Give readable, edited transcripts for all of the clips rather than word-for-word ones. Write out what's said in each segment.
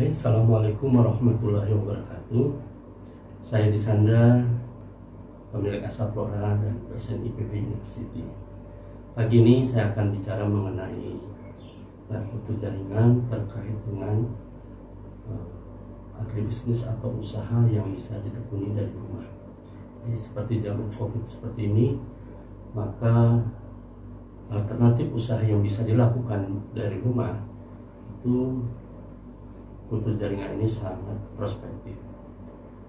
Baik, Assalamualaikum warahmatullahi wabarakatuh. Saya Disandra, pemilik Asaflora dan dosen IPB University. Pagi ini saya akan bicara mengenai kultur jaringan terkait dengan agribisnis atau usaha yang bisa ditekuni dari rumah. Jadi seperti zaman COVID seperti ini, maka alternatif usaha yang bisa dilakukan dari rumah itu kultur jaringan ini sangat prospektif,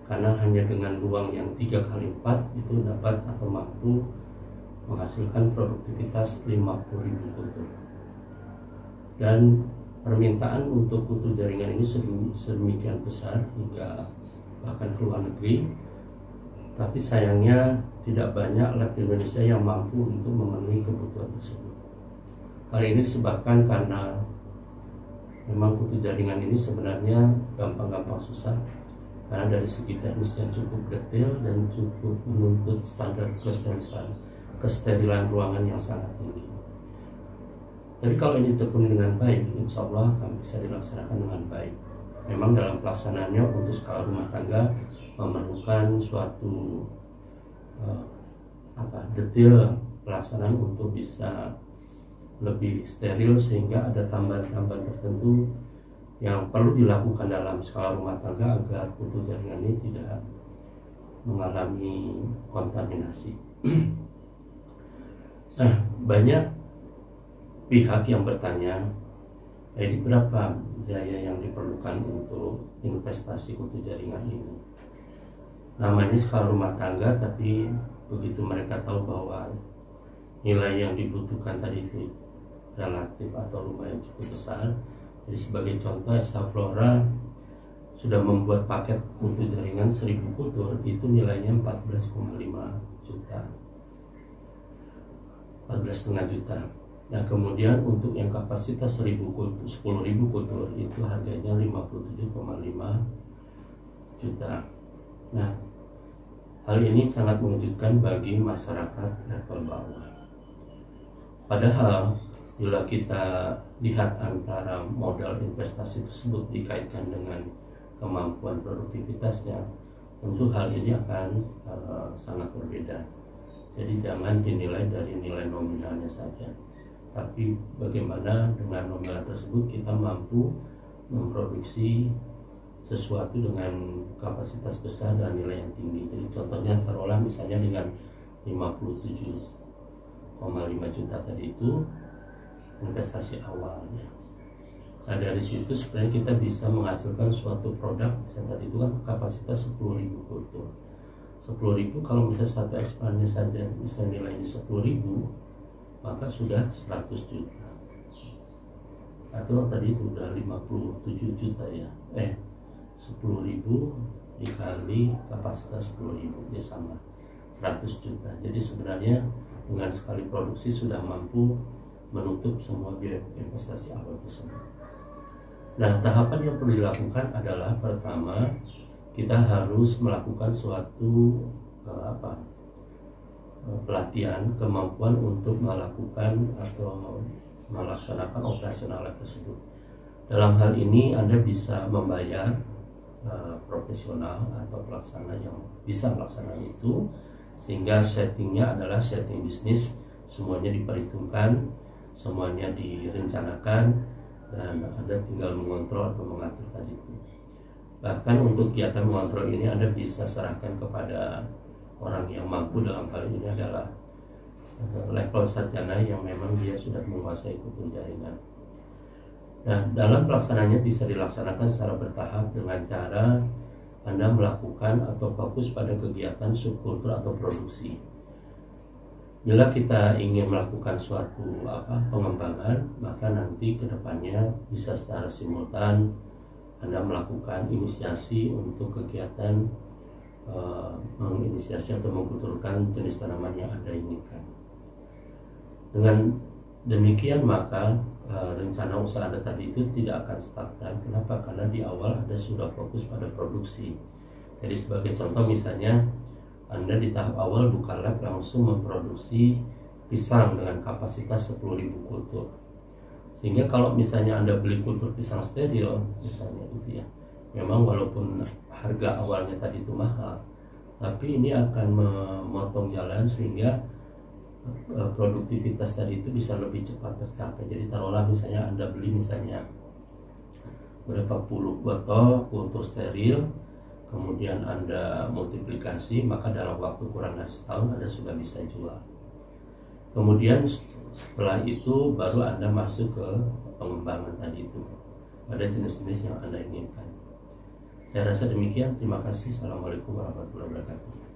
karena hanya dengan ruang yang 3x4 itu dapat atau mampu menghasilkan produktivitas 50.000 kultur. Dan permintaan untuk kultur jaringan ini sedemikian besar hingga bahkan ke luar negeri, tapi sayangnya tidak banyak lab di Indonesia yang mampu untuk memenuhi kebutuhan tersebut. Hal ini disebabkan karena memang kultur jaringan ini sebenarnya gampang-gampang susah, karena dari segi teknisnya cukup detail dan cukup menuntut standar kesterilan ruangan yang sangat tinggi. Tapi kalau ini ditekuni dengan baik, insya Allah akan bisa dilaksanakan dengan baik. Memang dalam pelaksanaannya untuk skala rumah tangga memerlukan suatu detail pelaksanaan untuk bisa lebih steril, sehingga ada tambahan-tambahan tertentu yang perlu dilakukan dalam skala rumah tangga agar kultur jaringan ini tidak mengalami kontaminasi. Nah, banyak pihak yang bertanya, jadi berapa biaya yang diperlukan untuk investasi kultur jaringan ini? Namanya skala rumah tangga, tapi begitu mereka tahu bahwa nilai yang dibutuhkan tadi itu relatif atau lumayan cukup besar. Jadi sebagai contoh, Asaflora sudah membuat paket kultur jaringan 1000 kultur, itu nilainya 14,5 juta, 14,5 juta. Nah, kemudian untuk yang kapasitas 10.000 kultur itu harganya 57,5 juta. Nah, hal ini sangat mengejutkan bagi masyarakat level bawah. Padahal bila kita lihat antara modal investasi tersebut dikaitkan dengan kemampuan produktivitasnya, tentu hal ini akan sangat berbeda. Jadi jangan dinilai dari nilai nominalnya saja, tapi bagaimana dengan nominal tersebut kita mampu memproduksi sesuatu dengan kapasitas besar dan nilai yang tinggi. Jadi contohnya taruhlah misalnya dengan 57,5 juta tadi itu investasi awalnya. Nah, dari situ sebenarnya kita bisa menghasilkan suatu produk. Misalnya tadi itu kan kapasitas 10.000 kultur. 10.000 kalau misalnya satu ekspannya saja bisa nilainya 10.000, maka sudah 100 juta. Atau tadi itu udah 57 juta ya. 10.000 dikali kapasitas 10.000 ya sama 100 juta. Jadi sebenarnya dengan sekali produksi sudah mampu menutup semua biaya investasi awal tersebut. Nah, tahapan yang perlu dilakukan adalah pertama, kita harus melakukan suatu pelatihan kemampuan untuk melakukan atau melaksanakan operasional lab tersebut. Dalam hal ini Anda bisa membayar profesional atau pelaksana yang bisa melaksanakan itu, sehingga settingnya adalah setting bisnis, semuanya diperhitungkan, semuanya direncanakan, dan Anda tinggal mengontrol atau mengatur tadi itu. Bahkan untuk kegiatan mengontrol ini Anda bisa serahkan kepada orang yang mampu. Dalam hal ini adalah level sarjana yang memang dia sudah menguasai kultur jaringan. Nah, dalam pelaksanaannya bisa dilaksanakan secara bertahap dengan cara Anda melakukan atau fokus pada kegiatan subkultur atau produksi. Bila kita ingin melakukan suatu pengembangan, maka nanti kedepannya bisa secara simultan Anda melakukan inisiasi untuk kegiatan menginisiasi atau mengkulturkan jenis tanaman yang Anda inginkan. Dengan demikian maka rencana usaha Anda tadi itu tidak akan stagnan. Kenapa? Karena di awal Anda sudah fokus pada produksi. Jadi sebagai contoh misalnya Anda di tahap awal buka lab langsung memproduksi pisang dengan kapasitas 10.000 kultur. Sehingga kalau misalnya Anda beli kultur pisang steril misalnya gitu ya, memang walaupun harga awalnya tadi itu mahal, tapi ini akan memotong jalan sehingga produktivitas tadi itu bisa lebih cepat tercapai. Jadi taruhlah misalnya Anda beli misalnya berapa puluh botol kultur steril, kemudian Anda multiplikasi, maka dalam waktu kurang dari setahun Anda sudah bisa jual. Kemudian setelah itu baru Anda masuk ke pengembangan tadi itu pada jenis-jenis yang Anda inginkan. Saya rasa demikian. Terima kasih. Assalamualaikum warahmatullahi wabarakatuh.